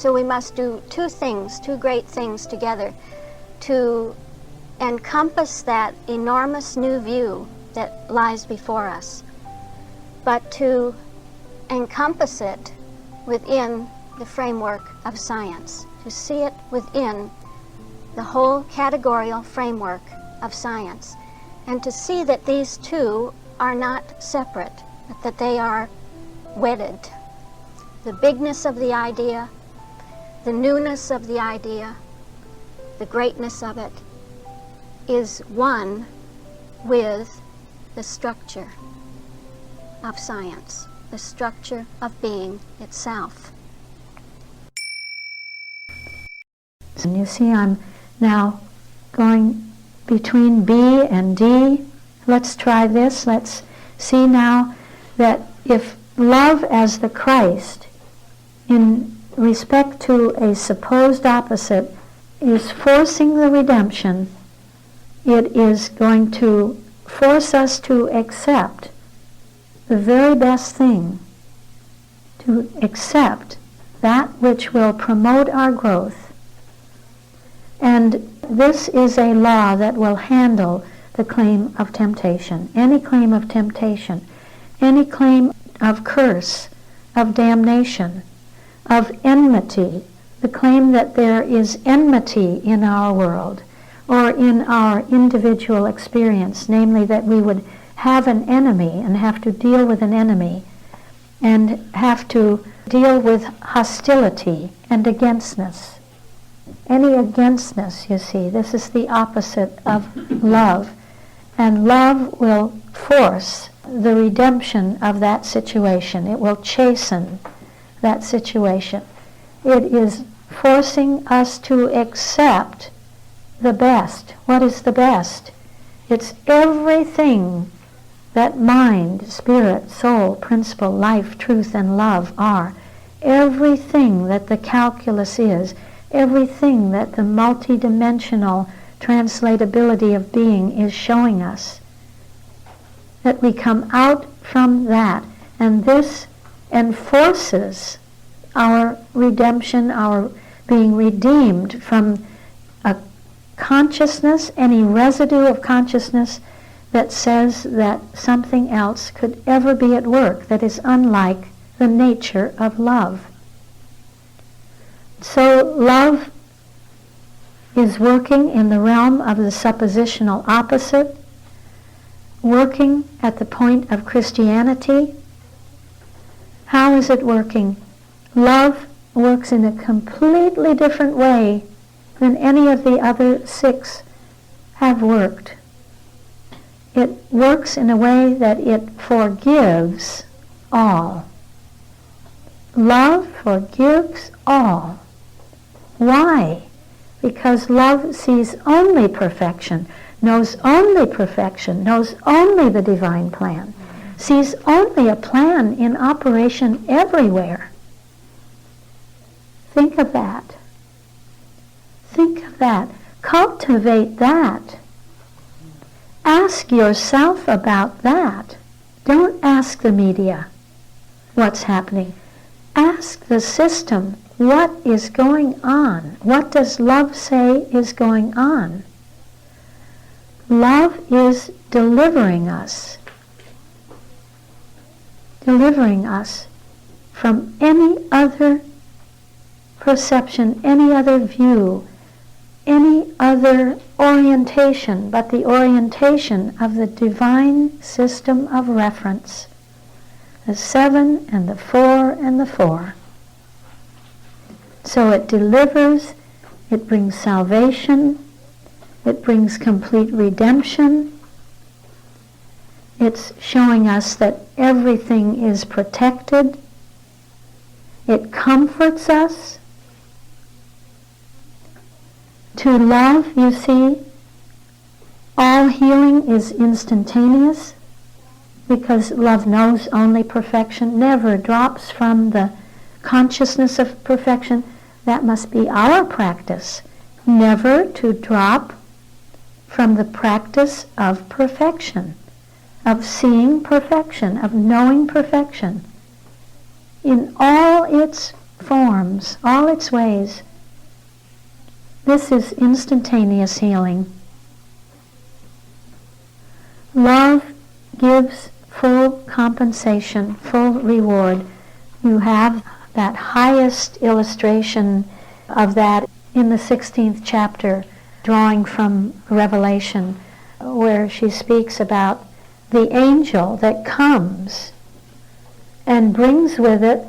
So we must do two things, two great things together, to encompass that enormous new view that lies before us, but to encompass it within the framework of science, to see it within the whole categorical framework of science, and to see that these two are not separate, but that they are wedded. The bigness of the idea, the newness of the idea, the greatness of it is one with the structure of science, the structure of being itself. And you see, I'm now going between B and D. Let's try this. Let's see now that if love as the Christ, in respect to a supposed opposite, is forcing the redemption, it is going to force us to accept the very best thing, to accept that which will promote our growth. And this is a law that will handle the claim of temptation, any claim of temptation, any claim of curse, of damnation, of enmity, the claim that there is enmity in our world or in our individual experience, namely that we would have an enemy and have to deal with an enemy and have to deal with hostility and againstness. Any againstness, you see, this is the opposite of love. And love will force the redemption of that situation. It will chasten that situation. It is forcing us to accept the best. What is the best? It's everything that mind, spirit, soul, principle, life, truth, and love are. Everything that the calculus is, everything that the multidimensional translatability of being is showing us. That we come out from that, and this enforces our redemption, our being redeemed from a consciousness, any residue of consciousness that says that something else could ever be at work that is unlike the nature of love. So love is working in the realm of the suppositional opposite, working at the point of Christianity. How is it working? Love works in a completely different way than any of the other six have worked. It works in a way that it forgives all. Love forgives all. Why? Because love sees only perfection, knows only the divine plan, sees only a plan in operation everywhere. Think of that. Think of that. Cultivate that. Ask yourself about that. Don't ask the media what's happening. Ask the system, what is going on? What does love say is going on? Love is delivering us from any other perception, any other view, any other orientation but the orientation of the divine system of reference, the 7 and the 4 and the 4. So it delivers, it brings salvation, it brings complete redemption. It's showing us that everything is protected. It comforts us. To love, you see, all healing is instantaneous because love knows only perfection, never drops from the consciousness of perfection. That must be our practice, never to drop from the practice of perfection, of seeing perfection, of knowing perfection in all its forms, all its ways. This is instantaneous healing. Love gives full compensation, full reward. You have that highest illustration of that in the 16th chapter, drawing from Revelation, where she speaks about the angel that comes and brings with it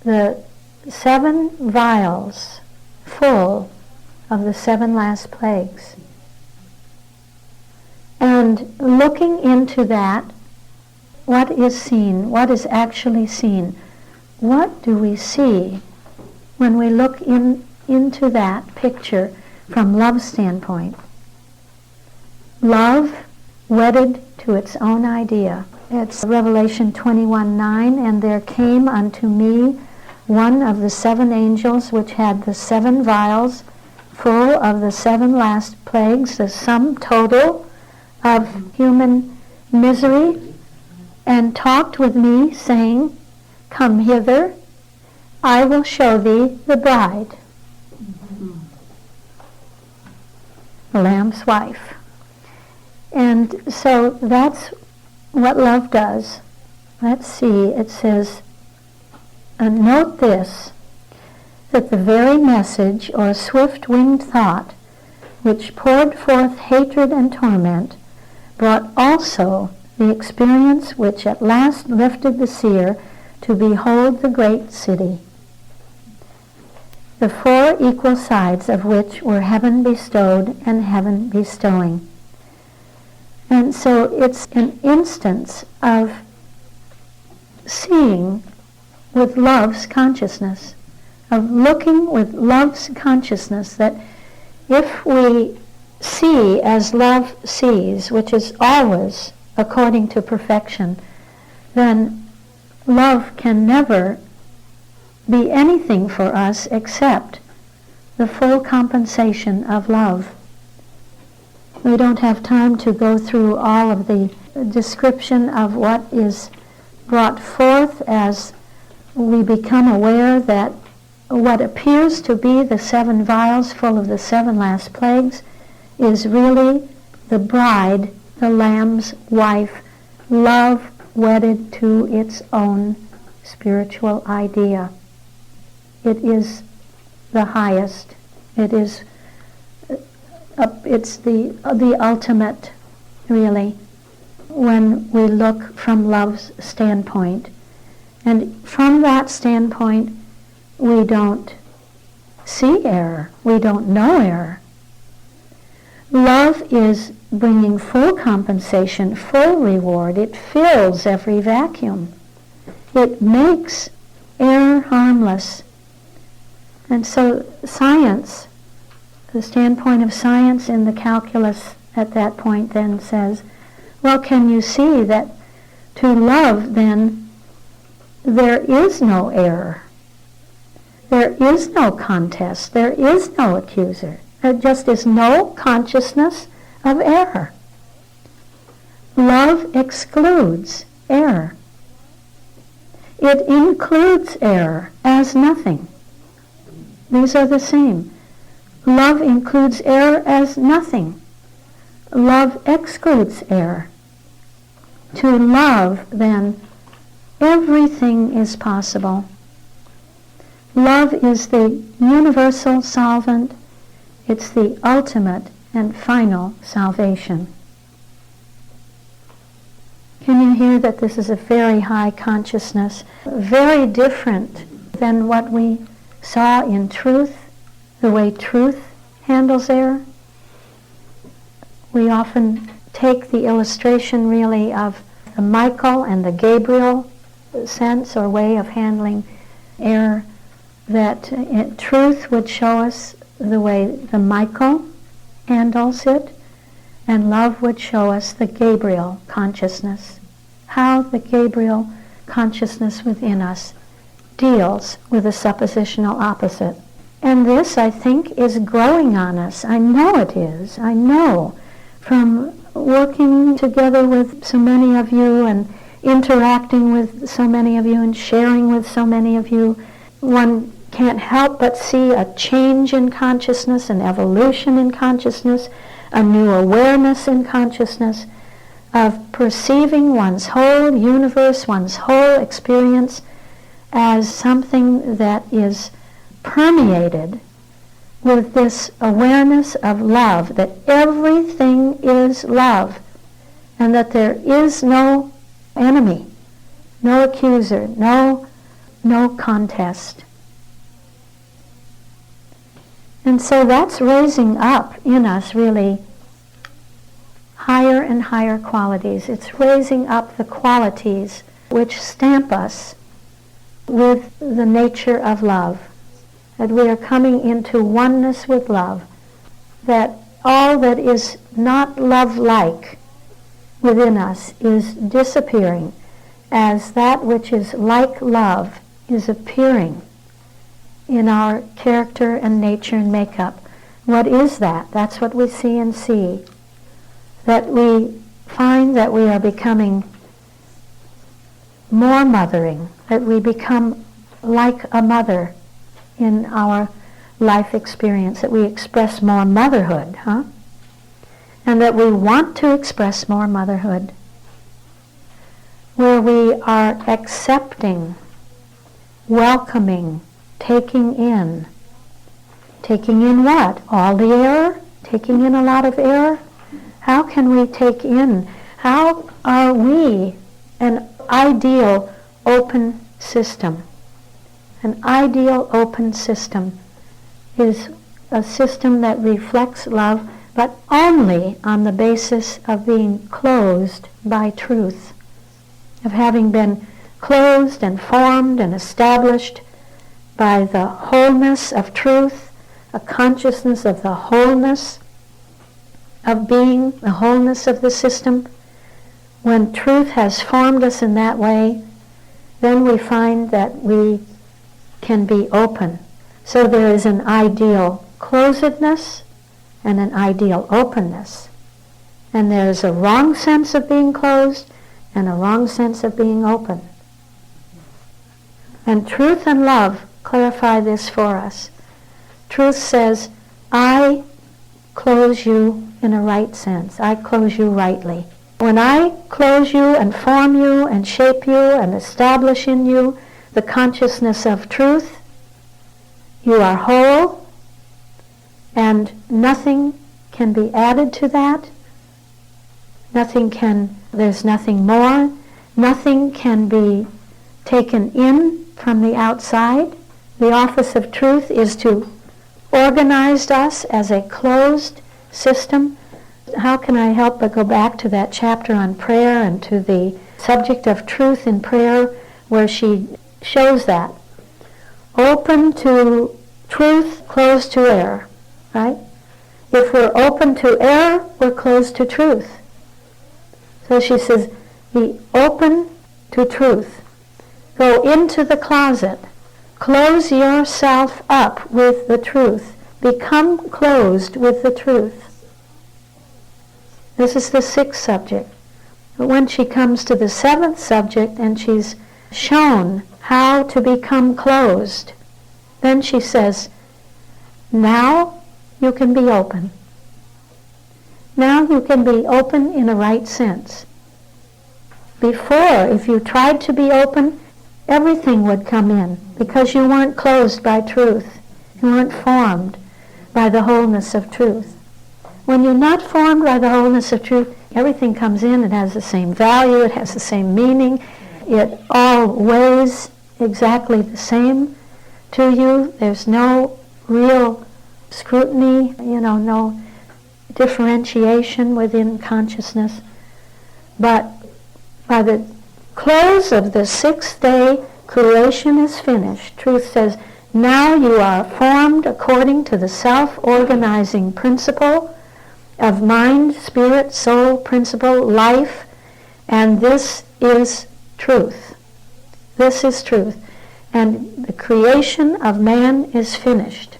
the 7 vials full of the 7 last plagues. And looking into that, what is seen? What is actually seen? What do we see when we look into that picture from love's standpoint? Love wedded to its own idea. It's Revelation 21:9, and there came unto me one of the 7 angels which had the 7 vials full of the 7 last plagues, the sum total of human misery, and talked with me, saying, Come hither, I will show thee the bride, the Lamb's wife. And so that's what love does. Let's see, it says, and note this, that the very message or swift-winged thought which poured forth hatred and torment brought also the experience which at last lifted the seer to behold the great city, the 4 equal sides of which were heaven bestowed and heaven bestowing. And so it's an instance of seeing with love's consciousness, of looking with love's consciousness, that if we see as love sees, which is always according to perfection, then love can never be anything for us except the full compensation of love. We don't have time to go through all of the description of what is brought forth as we become aware that what appears to be the 7 vials full of the 7 last plagues is really the bride, the Lamb's wife, love wedded to its own spiritual idea. It is the highest. It is it's the ultimate, really, when we look from love's standpoint. And from that standpoint, we don't see error. We don't know error. Love is bringing full compensation, full reward. It fills every vacuum. It makes error harmless. And so science, the standpoint of science in the calculus at that point then says, well, can you see that to love then there is no error? There is no contest. There is no accuser. There just is no consciousness of error. Love excludes error. It includes error as nothing. These are the same. Love includes error as nothing. Love excludes error. To love, then, everything is possible. Love is the universal solvent. It's the ultimate and final salvation. Can you hear that this is a very high consciousness, very different than what we saw in truth, the way truth handles error? We often take the illustration really of the Michael and the Gabriel sense or way of handling error, that truth would show us the way the Michael handles it, and love would show us the Gabriel consciousness, how the Gabriel consciousness within us deals with the suppositional opposite. And this, I think, is growing on us. I know it is. I know from working together with so many of you and interacting with so many of you and sharing with so many of you, one can't help but see a change in consciousness, an evolution in consciousness, a new awareness in consciousness, of perceiving one's whole universe, one's whole experience as something that is permeated with this awareness of love, that everything is love, and that there is no enemy, no accuser, no contest. And so that's raising up in us really higher and higher qualities. It's raising up the qualities which stamp us with the nature of love, that we are coming into oneness with love, that all that is not love-like within us is disappearing as that which is like love is appearing in our character and nature and makeup. What is that? That's what we see and see. That we find that we are becoming more mothering, that we become like a mother in our life experience, that we express more motherhood, and that we want to express more motherhood, where we are accepting, welcoming, taking in what? All the error? Taking in a lot of error? How can we take in? How are we an ideal open system? An ideal open system is a system that reflects love, but only on the basis of being closed by truth, of having been closed and formed and established by the wholeness of truth, a consciousness of the wholeness of being, the wholeness of the system. When truth has formed us in that way, then we find that we can be open. So there is an ideal closedness and an ideal openness. And there is a wrong sense of being closed and a wrong sense of being open. And truth and love clarify this for us. Truth says, I close you in a right sense. I close you rightly. When I close you and form you and shape you and establish in you the consciousness of truth, you are whole, and nothing can be added to that. There's nothing more. Nothing can be taken in from the outside. The office of truth is to organize us as a closed system. How can I help but go back to that chapter on prayer and to the subject of truth in prayer, where she shows that. Open to truth, closed to error, right? If we're open to error, we're closed to truth. So she says, be open to truth. Go into the closet. Close yourself up with the truth. Become closed with the truth. This is the 6th subject. But when she comes to the 7th subject and she's shown how to become closed, then she says, now you can be open. Now you can be open in a right sense. Before, if you tried to be open, everything would come in because you weren't closed by truth. You weren't formed by the wholeness of truth. When you're not formed by the wholeness of truth, everything comes in. It has the same value. It has the same meaning. It all weighs exactly the same to you. There's no real scrutiny, no differentiation within consciousness. But by the close of the 6th day, creation is finished. Truth says, now you are formed according to the self-organizing principle of mind, spirit, soul, principle, life, and this is truth. This is truth. And the creation of man is finished.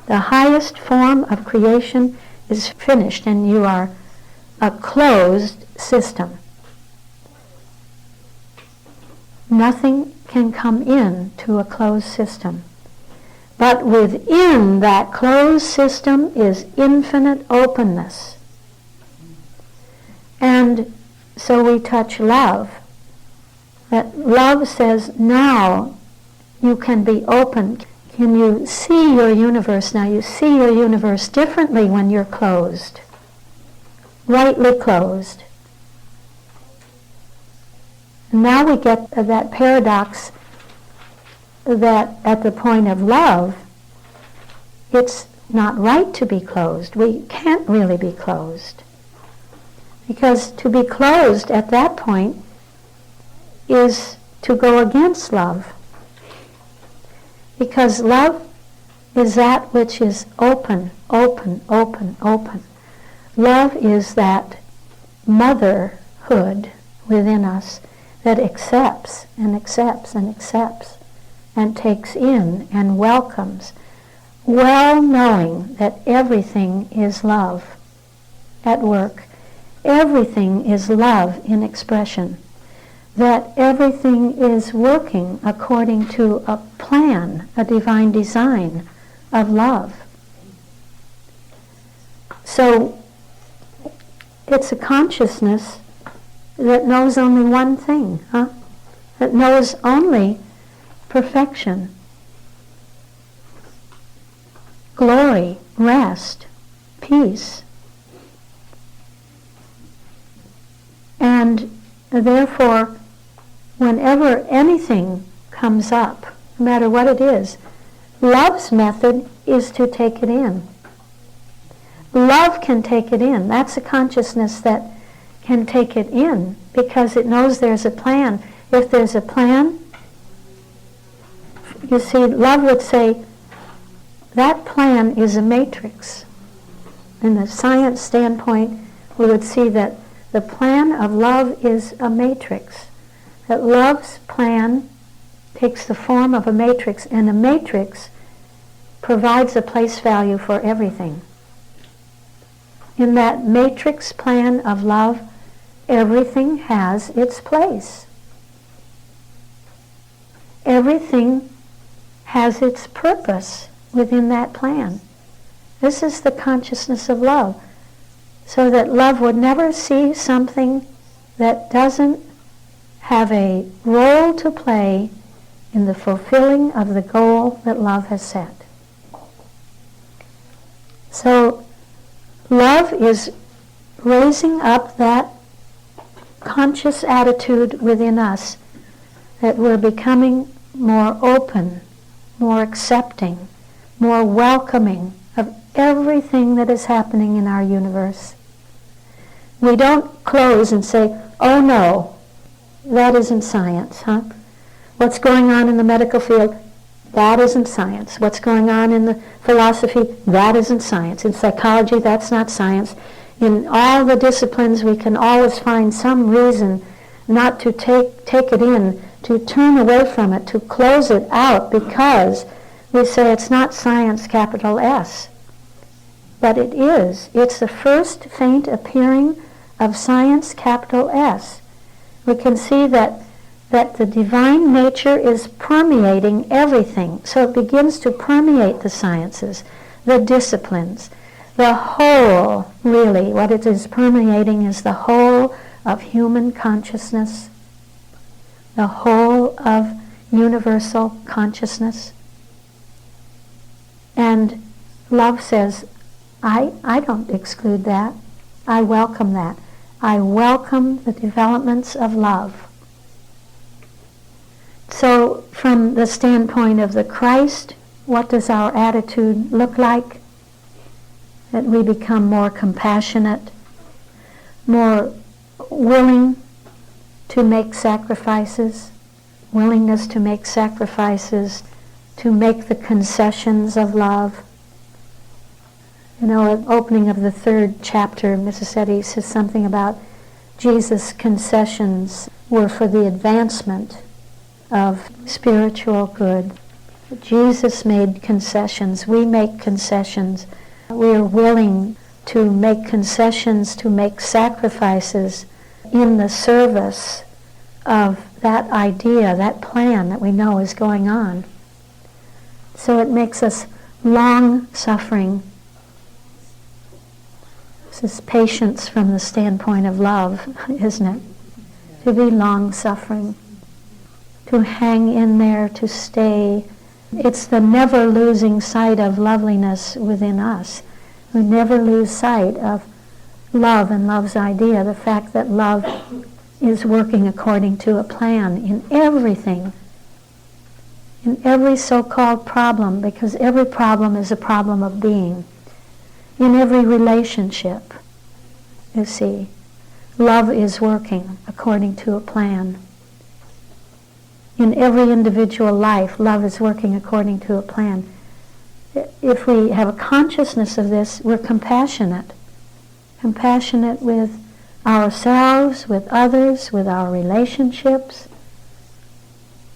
The highest form of creation is finished, and you are a closed system. Nothing can come in to a closed system. But within that closed system is infinite openness. And so we touch love. That love says, now you can be open. Can you see your universe now? You see your universe differently when you're closed. Rightly closed. And now we get that paradox that at the point of love, it's not right to be closed. We can't really be closed. Because to be closed at that point is to go against love. Because love is that which is open, open, open, open. Love is that motherhood within us that accepts and accepts and accepts and takes in and welcomes, well knowing that everything is love at work. Everything is love in expression. That everything is working according to a plan, a divine design of love. So it's a consciousness that knows only one thing, that knows only perfection, glory, rest, peace. And therefore, whenever anything comes up, no matter what it is, love's method is to take it in. Love can take it in. That's a consciousness that can take it in because it knows there's a plan. If there's a plan, you see, love would say, that plan is a matrix. In the science standpoint, we would see that the plan of love is a matrix. That love's plan takes the form of a matrix, and a matrix provides a place value for everything. In that matrix plan of love, everything has its place. Everything has its purpose within that plan. This is the consciousness of love. So that love would never see something that doesn't have a role to play in the fulfilling of the goal that love has set. So love is raising up that conscious attitude within us that we're becoming more open, more accepting, more welcoming of everything that is happening in our universe. We don't close and say, oh no, that isn't science, What's going on in the medical field? That isn't science. What's going on in the philosophy? That isn't science. In psychology, that's not science. In all the disciplines, we can always find some reason not to take it in, to turn away from it, to close it out, because we say it's not science, capital S. But it is. It's the first faint appearing of science, capital S. We can see that the divine nature is permeating everything. So it begins to permeate the sciences, the disciplines, the whole, really. What it is permeating is the whole of human consciousness, the whole of universal consciousness. And love says, I don't exclude that. I welcome that. I welcome the developments of love. So from the standpoint of the Christ, what does our attitude look like? That we become more compassionate, more willing to make sacrifices, willingness to make sacrifices, to make the concessions of love. You know, at the opening of the 3rd chapter, Mrs. Eddy says something about Jesus' concessions were for the advancement of spiritual good. Jesus made concessions. We make concessions. We are willing to make concessions, to make sacrifices in the service of that idea, that plan that we know is going on. So it makes us long-suffering. This is patience from the standpoint of love, isn't it? To be long-suffering, to hang in there, to stay. It's the never losing sight of loveliness within us. We never lose sight of love and love's idea, the fact that love is working according to a plan in everything, in every so-called problem, because every problem is a problem of being. In every relationship, you see, love is working according to a plan. In every individual life, love is working according to a plan. If we have a consciousness of this, we're compassionate. Compassionate with ourselves, with others, with our relationships,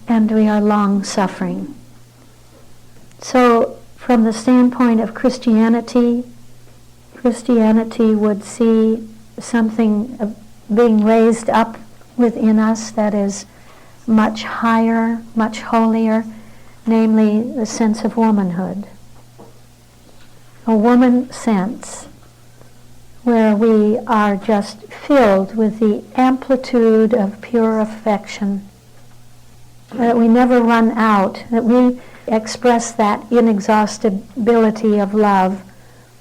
and we are long-suffering. So, from the standpoint of Christianity, Christianity would see something being raised up within us that is much higher, much holier, namely the sense of womanhood. A woman sense where we are just filled with the amplitude of pure affection, that we never run out, that we express that inexhaustibility of love.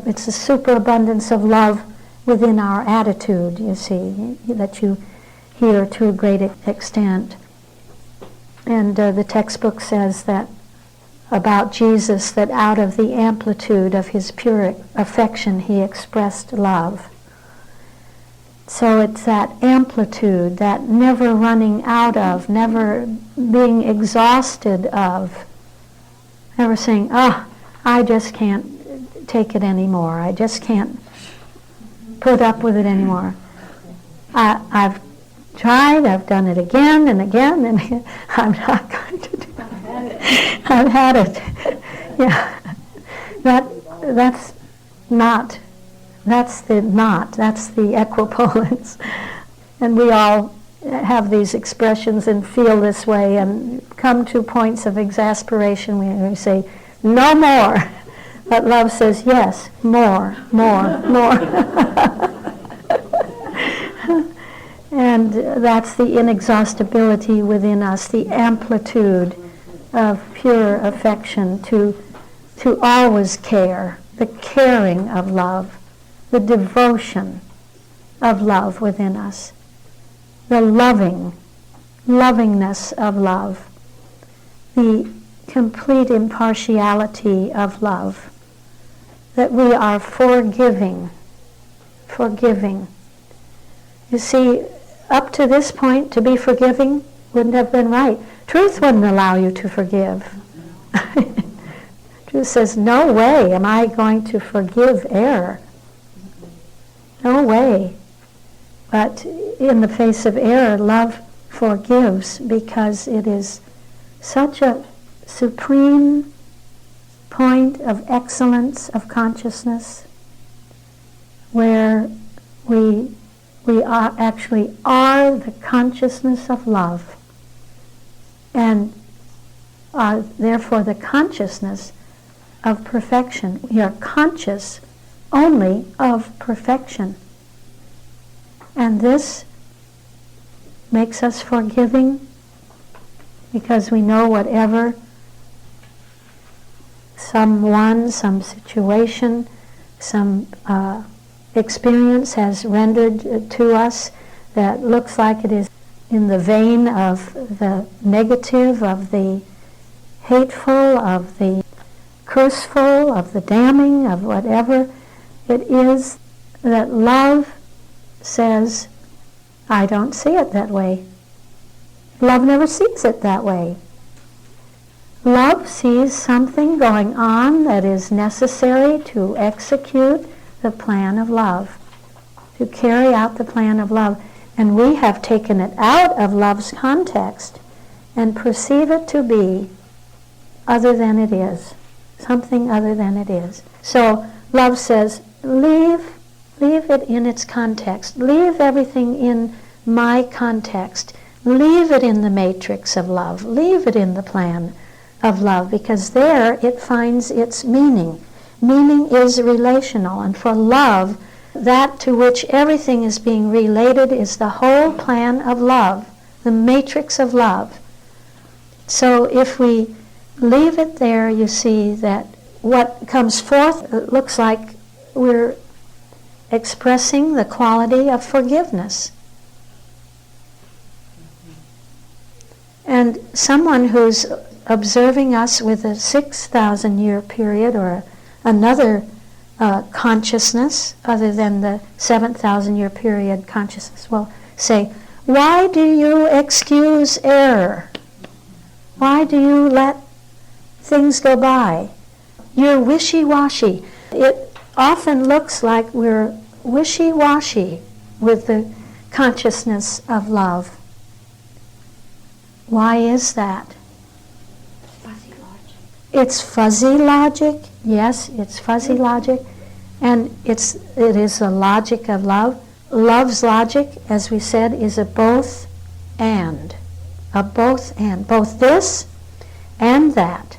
It's a superabundance of love within our attitude, you see, that you hear to a great extent. And the textbook says that about Jesus, that out of the amplitude of his pure affection he expressed love. So it's that amplitude, that never running out of, never being exhausted of, never saying, I just can't take it anymore, I just can't put up with it anymore. I've tried, I've done it again and again, and again. I'm not going to do it. I've had it. Yeah. That's the equipollence. And we all have these expressions and feel this way and come to points of exasperation where we say, no more. But love says, yes, more. And that's the inexhaustibility within us, the amplitude of pure affection to always care, the caring of love, the devotion of love within us, the lovingness of love, the complete impartiality of love, that we are forgiving. You see, up to this point, to be forgiving wouldn't have been right. Truth wouldn't allow you to forgive. Truth says, no way am I going to forgive error. No way. But in the face of error, love forgives because it is such a supreme point of excellence of consciousness where we actually are the consciousness of love and are therefore the consciousness of perfection. We are conscious only of perfection. And this makes us forgiving because we know whatever someone, some situation, some experience has rendered to us that looks like it is in the vein of the negative, of the hateful, of the curseful, of the damning, of whatever it is, that love says, I don't see it that way. Love never sees it that way. Love sees something going on that is necessary to execute the plan of love, to carry out the plan of love. And we have taken it out of love's context and perceive it to be other than it is, something other than it is. So love says, leave it in its context. Leave everything in my context. leave it in the matrix of love. Leave it in the plan of love, because there it finds its meaning. Meaning is relational, and for love, that to which everything is being related is the whole plan of love, the matrix of love. So if we leave it there, you see that what comes forth, it looks like we're expressing the quality of forgiveness. And someone who's observing us with a 6,000-year period or another consciousness other than the 7,000-year period consciousness will say, why do you excuse error? Why do you let things go by? You're wishy-washy. It often looks like we're wishy-washy with the consciousness of love. Why is that? Fuzzy logic. It's fuzzy logic. Yes, it's fuzzy logic. And it is the logic of love. Love's logic, as we said, is a both and. A both and. Both this and that.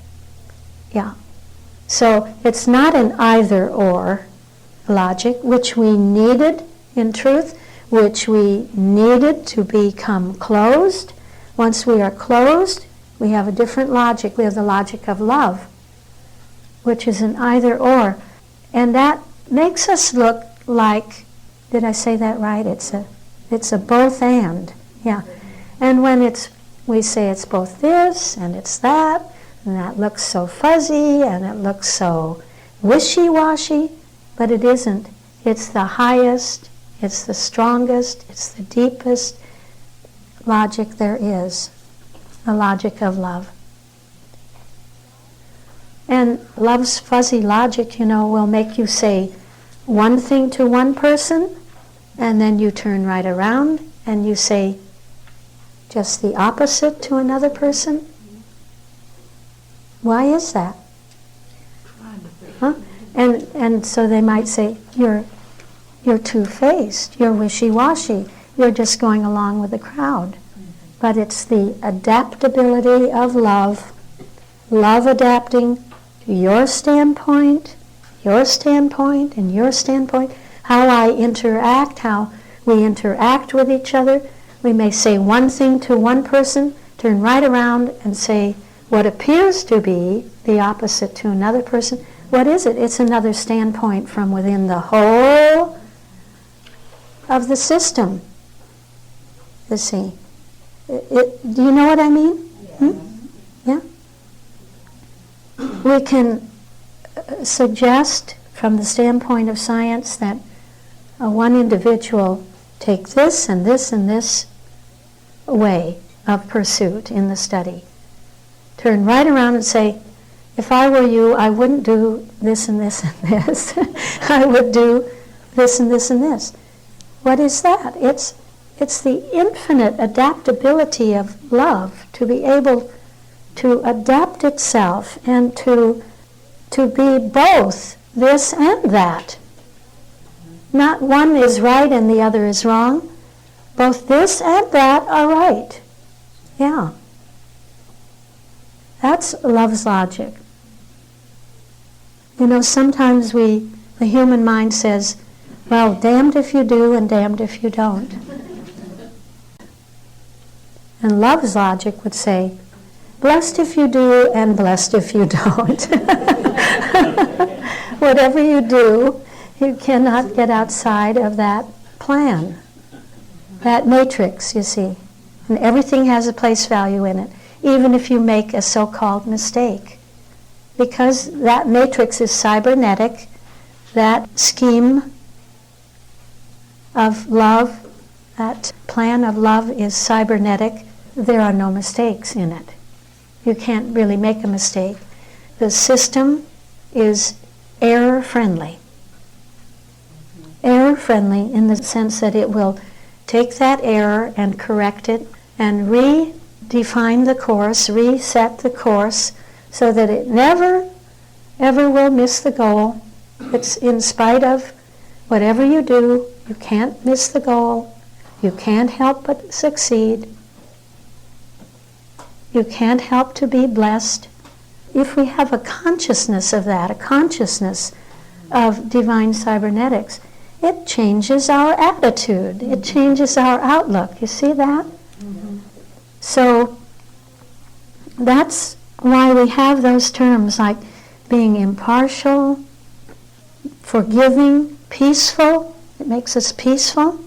Yeah. So it's not an either or logic, which we needed in truth, which we needed to become closed. Once we are closed, we have a different logic. We have the logic of love, which is an either or. And that makes us look like, did I say that right? It's a both and. Yeah. And when we say it's both this and it's that, and that looks so fuzzy and it looks so wishy-washy, but it isn't. It's the highest, it's the strongest, it's the deepest logic there is, the logic of love. And love's fuzzy logic, will make you say one thing to one person, and then you turn right around and you say just the opposite to another person. Why is that? Huh? And so they might say, you're two-faced, you're wishy-washy, you're just going along with the crowd. But it's the adaptability of love adapting to your standpoint, and your standpoint, how I interact, how we interact with each other. We may say one thing to one person, turn right around and say what appears to be the opposite to another person. What is it? It's another standpoint from within the whole of the system. You see. Do you know what I mean? Yeah? We can suggest from the standpoint of science that one individual take this and this and this way of pursuit in the study. Turn right around and say, if I were you, I wouldn't do this and this and this. I would do this and this and this. What is that? It's the infinite adaptability of love to be able to adapt itself and to be both this and that. Not one is right and the other is wrong. Both this and that are right. Yeah. That's love's logic. Sometimes the human mind says, well, damned if you do and damned if you don't. And love's logic would say, blessed if you do and blessed if you don't. Whatever you do, you cannot get outside of that plan, that matrix, you see. And everything has a place value in it, even if you make a so-called mistake. Because that matrix is cybernetic, that scheme of love, that plan of love is cybernetic, there are no mistakes in it. You can't really make a mistake. The system is error-friendly. Error-friendly in the sense that it will take that error and correct it and redefine the course, reset the course, so that it never, ever will miss the goal. It's in spite of whatever you do, you can't miss the goal. You can't help but succeed. You can't help to be blessed. If we have a consciousness of that, a consciousness of divine cybernetics, it changes our attitude. It changes our outlook. You see that? Mm-hmm. So that's why we have those terms like being impartial, forgiving, peaceful. It makes us peaceful.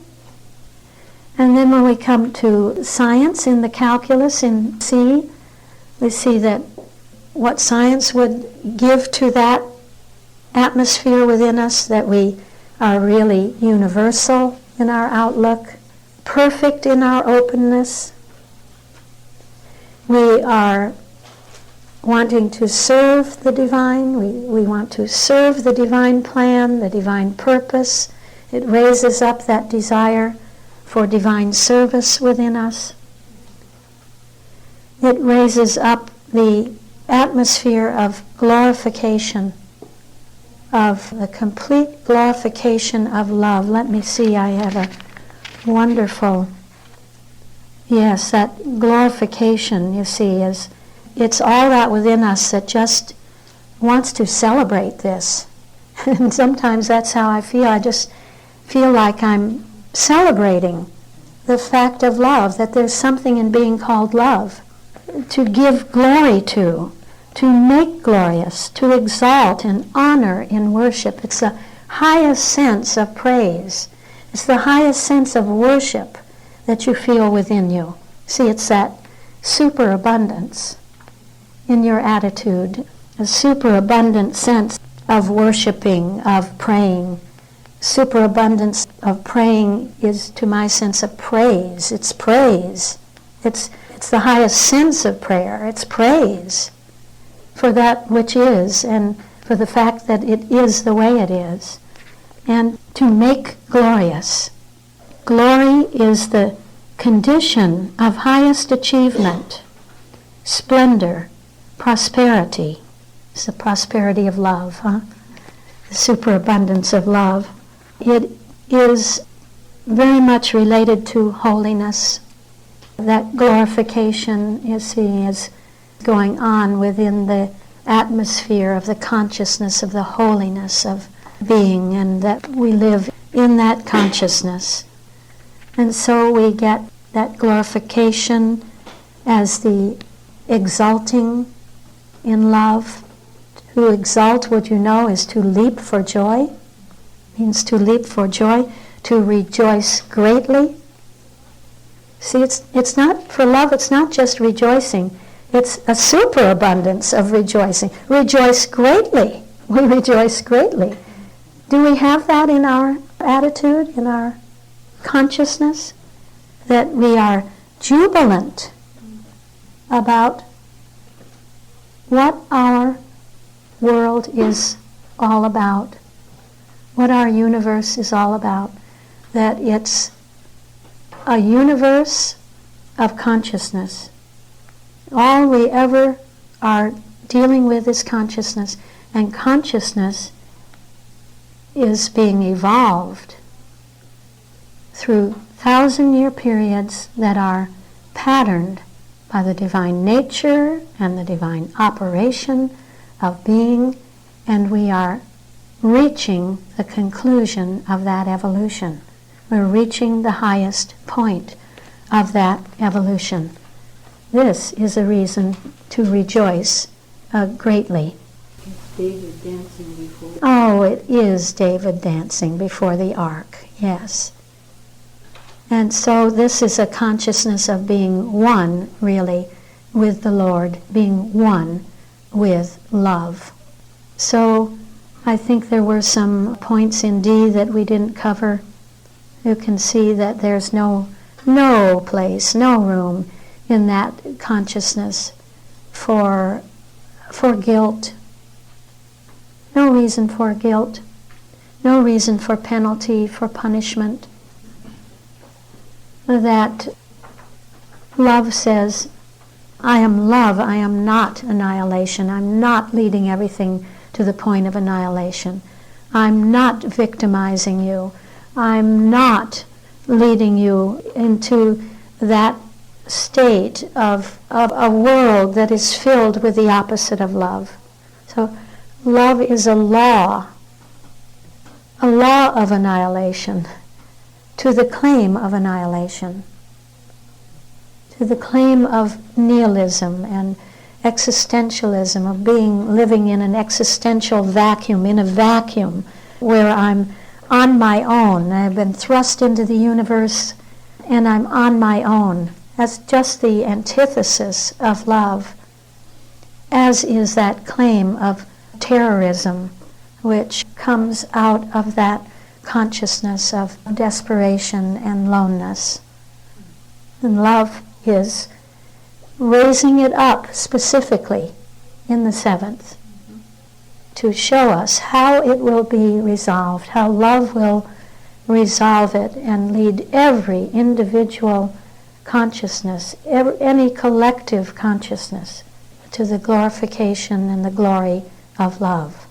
And then when we come to science in the calculus in C, we see that what science would give to that atmosphere within us, that we are really universal in our outlook, perfect in our openness. We are wanting to serve the divine. We want to serve the divine plan, the divine purpose. It raises up that desire for divine service within us. It raises up the atmosphere of glorification, of the complete glorification of love. Let me see, I have a wonderful, yes, that glorification, you see, it's all that within us that just wants to celebrate this. And sometimes that's how I feel. I just feel like I'm celebrating the fact of love, that there's something in being called love, to give glory to make glorious, to exalt and honor in worship. It's the highest sense of praise. It's the highest sense of worship that you feel within you. See, it's that superabundance in your attitude, a superabundant sense of worshiping, of praying. Superabundance of praying is, to my sense, of praise. It's praise. It's the highest sense of prayer. It's praise for that which is, and for the fact that it is the way it is. And to make glorious. Glory is the condition of highest achievement, splendor, prosperity. It's the prosperity of love, huh? The superabundance of love. It is very much related to holiness. That glorification, you see, is going on within the atmosphere of the consciousness of the holiness of being, and that we live in that consciousness. And so we get that glorification as the exalting in love. To exalt, would you know, is to leap for joy. Means to leap for joy, to rejoice greatly. See, it's not, for love, it's not just rejoicing. It's a superabundance of rejoicing. Rejoice greatly. We rejoice greatly. Do we have that in our attitude, in our consciousness? That we are jubilant about what our world is all about, what our universe is all about, that it's a universe of consciousness. All we ever are dealing with is consciousness, and consciousness is being evolved through 1,000-year periods that are patterned by the divine nature and the divine operation of being, and we are reaching the conclusion of that evolution. We're reaching the highest point of that evolution. This is a reason to rejoice greatly. It's David dancing before. Oh, it is David dancing before the ark, yes. And so this is a consciousness of being one, really, with the Lord, being one with love. So I think there were some points in D that we didn't cover. You can see that there's no place, no room in that consciousness for guilt. No reason for guilt. No reason for penalty, for punishment. That love says, I am love, I am not annihilation. I'm not leading everything to the point of annihilation. I'm not victimizing you. I'm not leading you into that state of a world that is filled with the opposite of love. So love is a law of annihilation, to the claim of annihilation, to the claim of nihilism and existentialism, of living in an existential vacuum, in a vacuum where I'm on my own. I've been thrust into the universe and I'm on my own. That's just the antithesis of love, as is that claim of terrorism, which comes out of that consciousness of desperation and loneness. And love is raising it up specifically in the seventh to show us how it will be resolved, how love will resolve it and lead every individual consciousness, any collective consciousness, to the glorification and the glory of love.